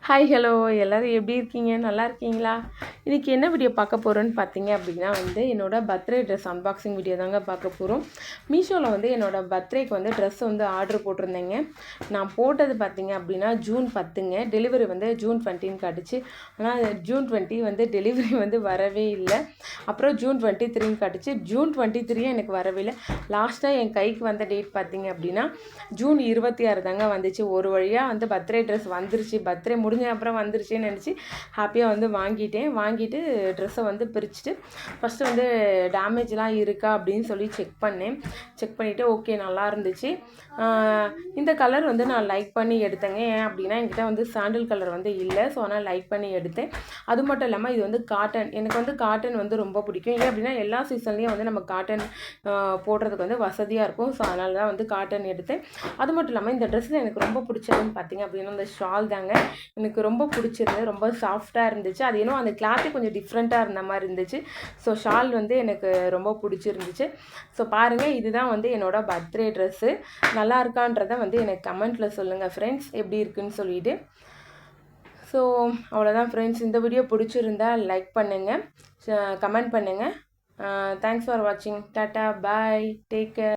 Hi hello எல்லோரும் எப்படி இருக்கீங்க? நல்லா இருக்கீங்களா? இன்றைக்கி என்ன வீடியோ பார்க்க போகிறோன்னு பார்த்தீங்க அப்படின்னா என்னோடய பர்த்டே ட்ரெஸ் அன்பாக்சிங் வீடியோ தாங்க பார்க்க போகிறோம். மீஷோவில் என்னோடய பர்த்டேக்கு ட்ரெஸ் ஆர்டர் போட்டிருந்தேங்க. நான் போட்டது பார்த்தீங்க அப்படின்னா ஜூன் 10ங்க. டெலிவரி ஜூன் 20ன்னு காட்டுச்சு. ஆனால் ஜூன் 20 டெலிவரி வரவே இல்லை. அப்புறம் ஜூன் 23ன்னு காட்டுச்சு. ஜூன் 23 எனக்கு வரவே இல்லை. லாஸ்ட்டாக என் கைக்கு வந்த டேட் பார்த்தீங்க அப்படின்னா ஜூன் 26 தாங்க வந்துச்சு. ஒரு வழியாக பர்த்டே ட்ரெஸ் வந்துருச்சு. பர்த்டே முடிஞ்ச அப்புறம் வந்துருச்சுன்னு நினச்சி ஹாப்பியாக வாங்கிட்டு ட்ரெஸ்ஸை பிரிச்சுட்டு ஃபஸ்ட்டு டேமேஜ்லாம் இருக்கா அப்படின்னு சொல்லி செக் பண்ணிவிட்டு ஓகே நல்லா இருந்துச்சு. இந்த கலர் நான் லைக் பண்ணி எடுத்தேங்க. ஏன் அப்படின்னா என்கிட்ட சாண்டில் கலர் இல்லை. ஸோ ஆனால் லைக் பண்ணி எடுத்தேன். அது மட்டும் இல்லாமல் இது காட்டன். எனக்கு காட்டன் ரொம்ப பிடிக்கும். ஏன் அப்படின்னா எல்லா சீசன்லேயும் நம்ம காட்டன் போடுறதுக்கு வசதியாக இருக்கும். ஸோ அதனால தான் காட்டன் எடுத்தேன். அது மட்டும் இல்லாமல் இந்த ட்ரெஸ்ஸில் எனக்கு ரொம்ப பிடிச்சதுன்னு பார்த்தீங்க அப்படின்னா இந்த ஷால் தாங்க. எனக்கு ரொம்ப பிடிச்சிருந்தது. ரொம்ப சாஃப்டாக இருந்துச்சு. அது ஏன்னோ அந்த கிளாத்தே கொஞ்சம் டிஃப்ரெண்ட்டாக இருந்த மாதிரி இருந்துச்சு. ஸோ ஷால் எனக்கு ரொம்ப பிடிச்சிருந்துச்சு. ஸோ பாருங்கள், இதுதான் என்னோடய பர்த்டே ட்ரெஸ்ஸு. நல்லா இருக்கான்றதை எனக்கு கமெண்ட்டில் சொல்லுங்கள் ஃப்ரெண்ட்ஸ், எப்படி இருக்குன்னு சொல்லிட்டு. ஸோ அவ்வளோதான் ஃப்ரெண்ட்ஸ். இந்த வீடியோ பிடிச்சிருந்தா லைக் பண்ணுங்கள், கமெண்ட் பண்ணுங்கள். தேங்க்ஸ் ஃபார் வாட்சிங். டாட்டா, பாய், டேக் கேர்.